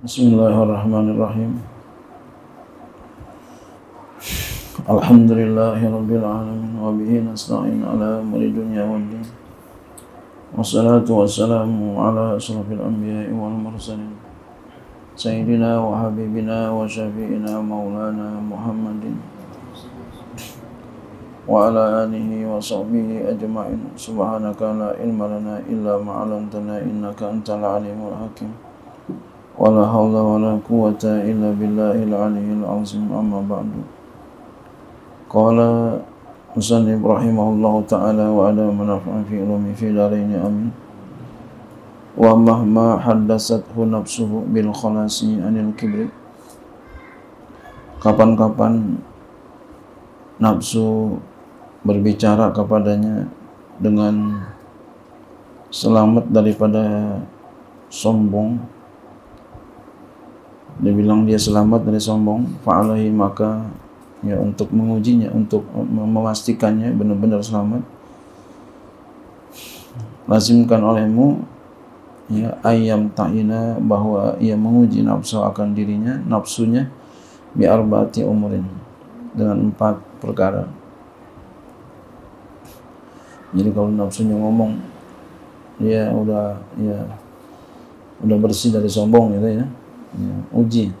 Bismillahirrahmanirrahim. Alhamdulillahirabbil alamin wa bihi nasta'in ala umuri dunya waddin. Wassalatu wassalamu ala asrofil anbiya'i wal mursalin sayyidina wa habibina wa syafi'ina maulana Muhammadin wa ala alihi wa sahbihi ajma'in. Subhanaka la ilma lana illa ma 'allamtana innaka antal alimul hakim. Wala haula wala quwwata illa billahil aliyyil azim. Amma ba'du. Qala musannif rahimahullahu ta'ala wa ala manafa'an fi ilmi fi daraini amin. Wa mahma haddatsathu nafsuhu bil khalasi anil kibri. Kapan-kapan nafsu berbicara kepadanya dengan selamat daripada sombong, dia bilang dia selamat dari sombong, fa'alahi, maka ya untuk mengujinya, untuk memastikannya benar-benar selamat, lazimkan olehmu ya ayyam ta'ina, bahwa ia menguji nafsu akan dirinya, nafsunya, bi arba'ati umurin, dengan 4 perkara. Jadi kalau nafsunya ngomong dia udah bersih dari sombong gitu ya. Ya, uji.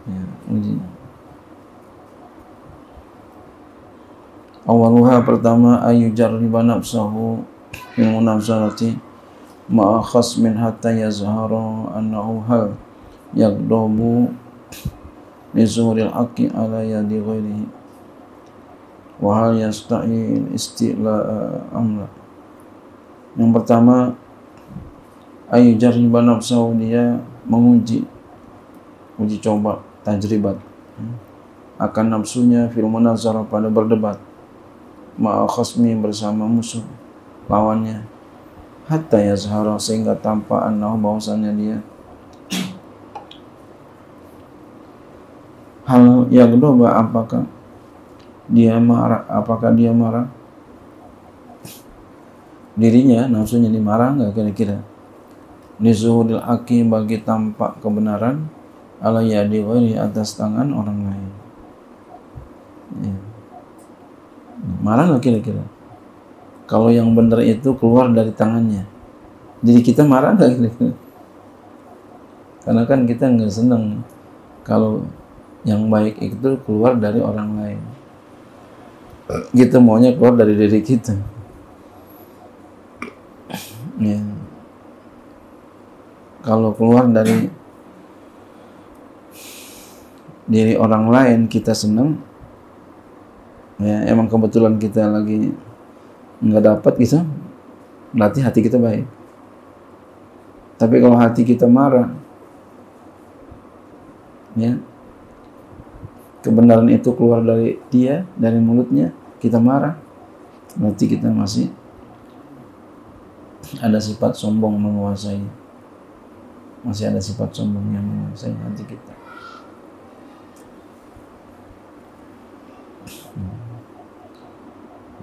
Ya, uji. Awaluha, pertama, ayu jarriba nafsahu fil munazarati ma'a khasmin hatta yazhara annahu hal yaqdabu li zuhuril haqqi ala yadi ghairihi wa hal yasta'il isti'la'a amla. Yang pertama, ayu jarriba nafsahu, dia menguji, uji coba, tajribat akan nafsunya fil munazarah, pada berdebat, ma'a khasmi, bersama musuh, lawannya, hatta yazhara, sehingga tampak, annahu, bahwasannya dia, hal yagdoba, apakah dia marah, dirinya, nafsunya dimarah enggak kira-kira, lizuhudil haqi, bagi tampak kebenaran, ala yadi ghairi, atas tangan orang lain. Ya. Marah nggak kira-kira? Kalau yang benar itu keluar dari tangannya, jadi kita marah nggak kira-kira? Karena kan kita nggak senang kalau yang baik itu keluar dari orang lain. Kita maunya keluar dari diri kita. Ya. Kalau keluar dari diri orang lain kita senang, ya emang kebetulan kita lagi nggak dapat gitu, berarti hati kita baik. Tapi kalau hati kita marah, ya kebenaran itu keluar dari dia, dari mulutnya, kita marah, berarti kita masih ada sifat sombong menguasai. Masih ada sifat sombong yang menguasai hati kita.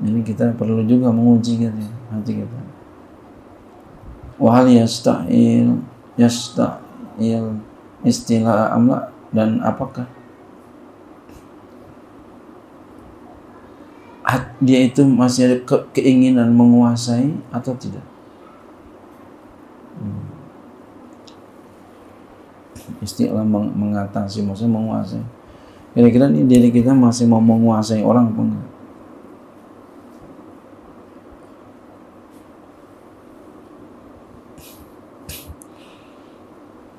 Jadi kita perlu juga menguji gitu, hati kita. Wa hal yasta'il istilah amla, dan apakah dia itu masih ada keinginan menguasai atau tidak? Istilah mengatasi, maksudnya menguasai. Kira-kira ini diri kita masih mau menguasai orang apa enggak?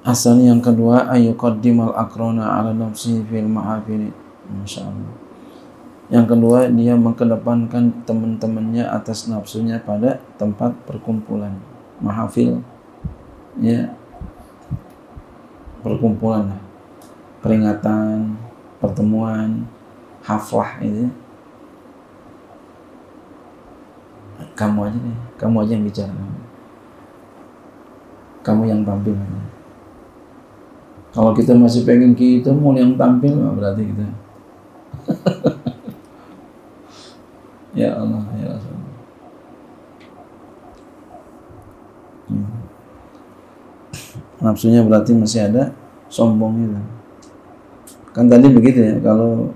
Asalnya yang kedua, ayyuqaddimal akrona ala nafsi fil ma'afiri. Masyaallah. Yang kedua, dia mengedepankan teman-temannya atas nafsunya pada tempat perkumpulan. Mahafil, ya, perkumpulan, peringatan, pertemuan, haflah itu. Kamu aja deh, kamu aja yang bicara, kamu yang tampil. Kalau kita masih pengen kita mau yang tampil, berarti kita ya Allah, ya Rasulullah. nafsunya berarti masih ada sombong itu. Kan tadi begitu ya, kalau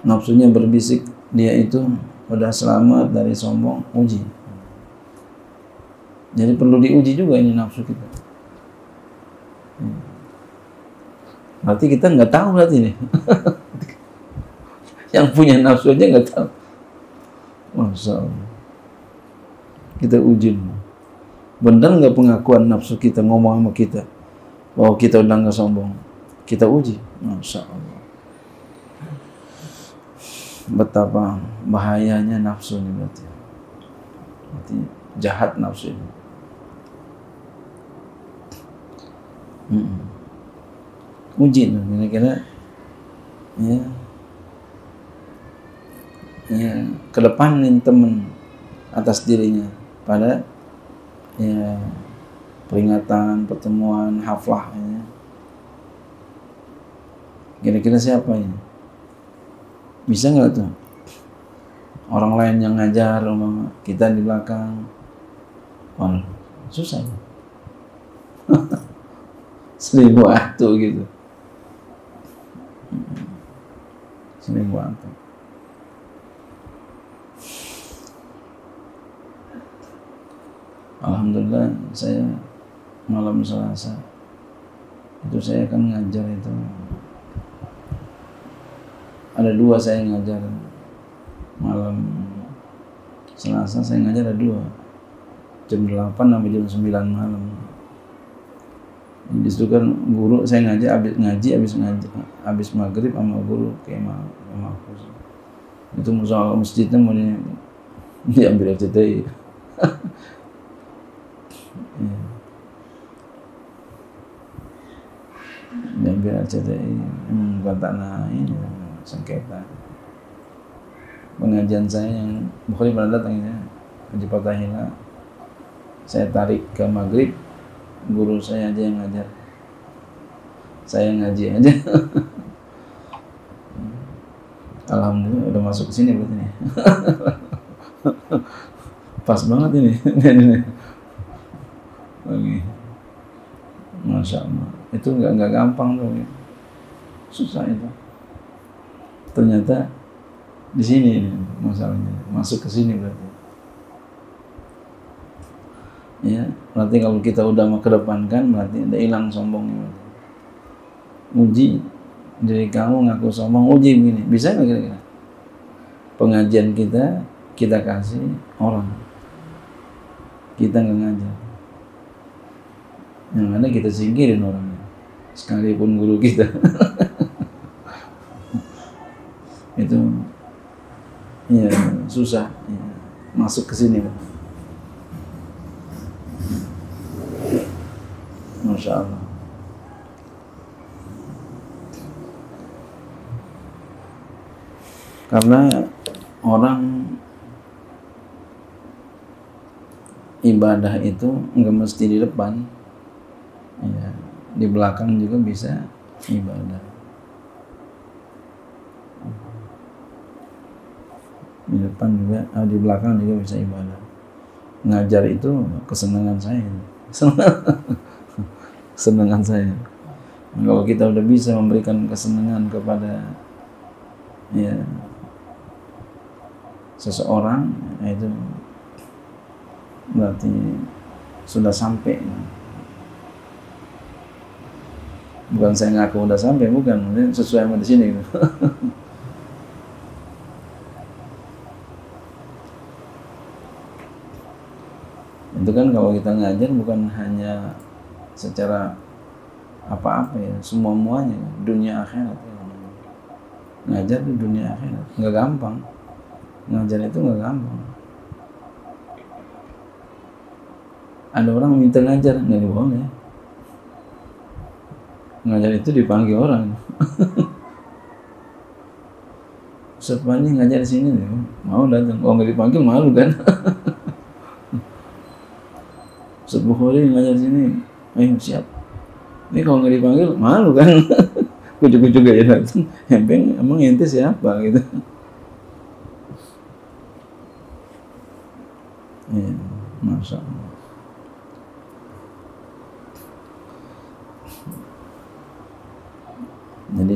nafsunya berbisik dia itu udah selamat dari sombong, uji. Jadi perlu diuji juga ini nafsu kita. Berarti kita nggak tahu berarti ini. Yang punya nafsu aja nggak tahu. Masya Allah. Kita uji. Benar nggak pengakuan nafsu kita ngomong sama kita bahwa kita udah nggak sombong? Kita uji. Masya Allah. Betapa bahayanya nafsu ini berarti. Berarti jahat nafsu ini. Uji tuh kira-kira ya kedepanin temen atas dirinya pada ya peringatan, pertemuan, haflah ya. Kira-kira siapa ini? Bisa nggak tuh orang lain yang ngajar kita di belakang? Wah, susah ya. 1000 waktu gitu. 1000 waktu. Alhamdulillah saya malam Selasa itu saya akan ngajar itu. Ada 2 saya ngajar malam Selasa, saya ngajar ada 2. Jam 8 sampai jam 9 malam. Di situ kan guru saya habis maghrib sama guru kayak Mahfuz. Itu musola masjidnya mau diambil RCTI. Diambil RCTI bukan tanah ini sengketa. Pengajian saya yang Bukhari pernah datang ya, Haji Fatahila. Saya tarik ke maghrib, guru saya aja yang ngajar, saya ngaji aja. Alhamdulillah udah masuk ke sini berarti nih. Pas banget ini. Lagi. Masya Allah. Itu nggak gampang tuh. Susah itu. Ternyata di sini masalahnya. Masuk ke sini berarti. Ya, berarti kalau kita udah mau kedepankan berarti udah hilang sombongnya. Uji diri kamu ngaku sombong, uji begini, bisa nggak kira-kira? Pengajian kita kasih orang, kita nggak ngajar, yang ada kita singkirin orangnya, sekalipun guru kita. Itu ya susah ya, masuk ke sini. Masya Allah. Karena orang ibadah itu nggak mesti di depan, ya, di belakang juga bisa ibadah. Di depan juga, di belakang juga bisa ibadah. Ngajar itu kesenangan saya. Kesenangan saya. Kalau kita udah bisa memberikan kesenangan kepada ya seseorang, itu berarti sudah sampai. Bukan saya ngaku udah sampai, bukan, sesuai sama di sini. Itu kan kalau kita ngajar bukan hanya secara apa-apa ya, semua-muanya, dunia akhirat ya. Ngajar di dunia akhirat nggak gampang, ngajar itu nggak gampang. Ada orang minta ngajar, nggak boleh. Ngajar itu dipanggil orang. Ustaz Pani ngajar di sini nih, mau datang. Oh nggak dipanggil malu kan? Ustaz Bukhari ngajar di sini, ayo siap. Ini kalau nggak dipanggil malu kan? Kucuk-kucuk aja datang. Emang ente siapa gitu? Ya, Masya Allah.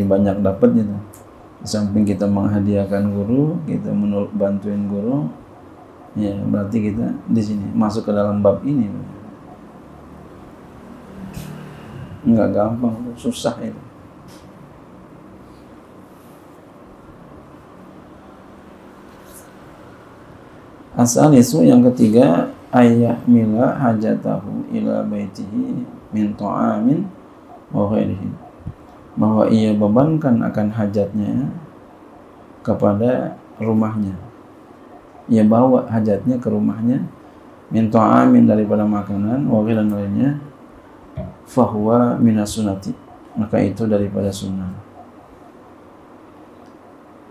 banyak dapatnya tuh. Di samping kita menghadiahkan guru, kita bantuin guru, ya berarti kita di sini masuk ke dalam bab ini. Enggak gampang, susah itu. Asalisu yang ketiga, ayah mila hajatahu ila baitihi min ta'amin wa ghairihi, bahwa ia bebankan akan hajatnya kepada rumahnya, ia bawa hajatnya ke rumahnya, min ta'amin daripada makanan, wa ghairan lainnya, fahuwa minas sunnati, maka itu daripada sunnah.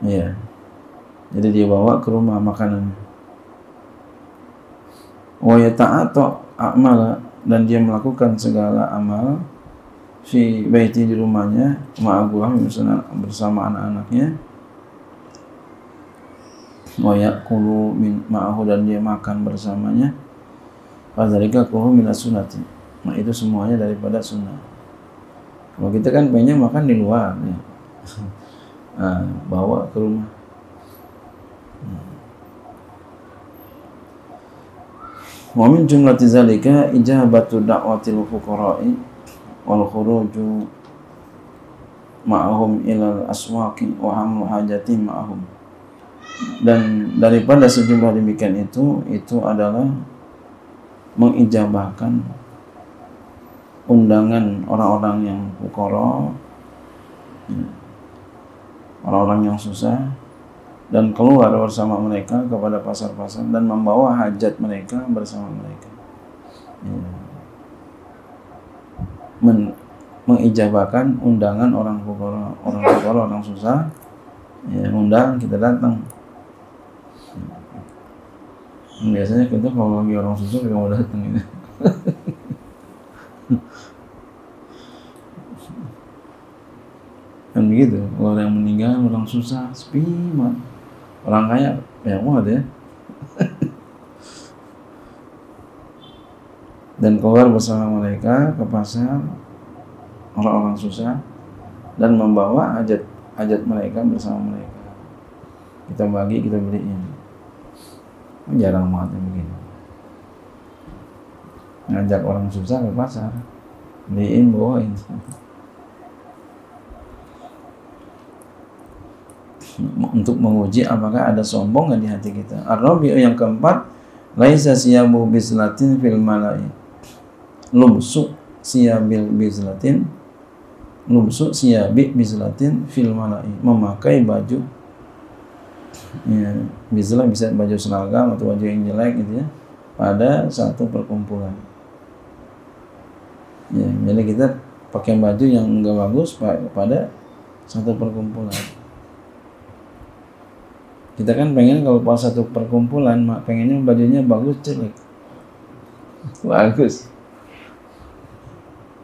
Ya, jadi dia bawa ke rumah makanannya. Wa yata'ata a'mala, dan dia melakukan segala amal fi baiti, di rumahnya, ma'agulah bersama anak-anaknya, wa ya'kulu min ma'ahu, dan dia makan bersamanya, fadzalika kulluhu minas sunnati, nah itu semuanya daripada sunnah. Kalau kita kan pengennya makan di luar ya. Bawa ke rumah. Wa min jumlati zalika ijabatu da'watil fuqara'i wal khuruju ma'ahum ilal aswaqi wa hamlu hajati ma'ahum. Dan daripada sejumlah demikian itu adalah mengijabahkan undangan orang-orang yang fuqara, orang-orang yang susah, dan keluar bersama mereka kepada pasar-pasar dan membawa hajat mereka bersama mereka. Mengijabahkan undangan orang fuqara, orang susah, ya, undang, kita datang. Biasanya kita kalau lagi orang susah kita mau datang gitu. Kan begitu, kalau yang meninggal, orang susah, sepi banget. Orang kaya, banyak banget ya. Dan keluar bersama mereka ke pasar, orang-orang susah, dan membawa hajat mereka bersama mereka. Kita bagi, kita beliin. Jarang banget yang begini. Ngajak orang susah ke pasar, beliin, bawain. Untuk menguji apakah ada sombong di hati kita. Ar-rabi'u yang keempat, laisa siyabu bislatin fil mala'i, lubsu siyabil bislatin, lubsu siyabi bislatin fil mala'i, memakai baju, ya, bislah bisa baju seragam atau baju yang jelek gitu ya, pada satu perkumpulan. Ya, jadi kita pakai baju yang enggak bagus pada satu perkumpulan. Kita kan pengen kalau pas satu perkumpulan, pengennya bajunya bagus, jelek. Bagus.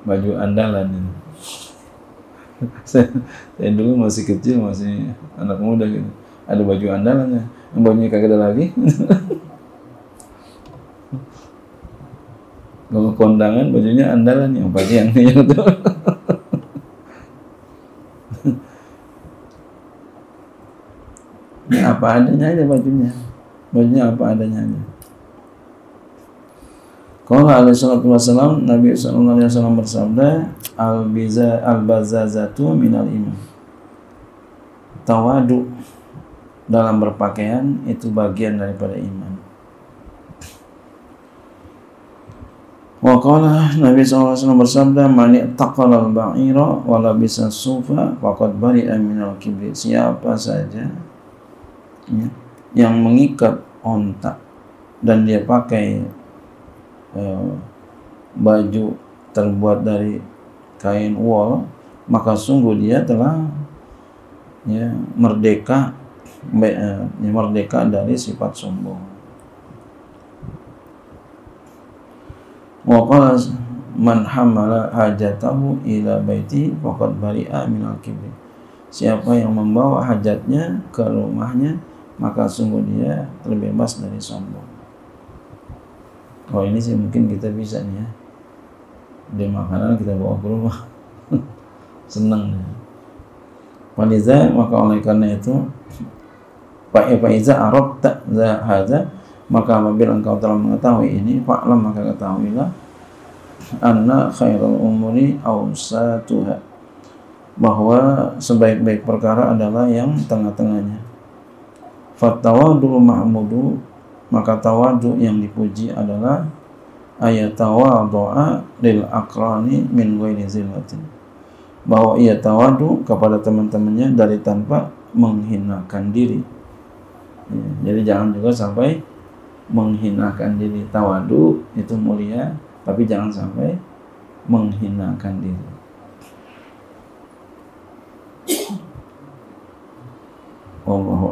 Baju andalan ini. saya dulu masih kecil, masih anak muda gitu. Ada baju andalannya, yang bajunya kagak ada lagi. Kalau kondangan bajunya andalan, yang pakai yang itu. Ya, apa adanya aja bajunya apa adanya aja. Qala alaihi salatu wassalam, Nabi sallallahu alaihi wasallam bersabda, al-bazazatu minal iman, tawadu dalam berpakaian itu bagian daripada iman. Wa qala Nabi sallallahu alaihi wasallam bersabda, man ittaqala al-ba'ira wa labisa as-sufa faqad bari'a minal kibri, siapa saja ya, yang mengikat onta dan dia pakai baju terbuat dari kain wol, maka sungguh dia telah ya, merdeka dari sifat sombong. Wa qala man hamala hajatahu ila baiti faqad bari'a minal kibri, siapa yang membawa hajatnya ke rumahnya, maka sungguh dia terbebas dari sombong. Oh, ini sih mungkin kita bisa nih ya, di makanan kita bawa ke rumah. Senang ya. Faliza, maka oleh karena itu Fa'iza arabta hadza, maka apabila engkau telah mengetahui ini, fa'lam, maka ketahuilah anna khairul umuri awsatuha, bahwa sebaik-baik perkara adalah yang tengah-tengahnya. Fattawadu mahmudu, maka tawadu yang dipuji adalah ayatawadu'a lil aqrani min ghairi zillatin, bahwa ia tawadu kepada teman-temannya dari tanpa menghinakan diri. Ya, jadi jangan juga sampai menghinakan diri. Tawadu itu mulia, tapi jangan sampai menghinakan diri. Wallahu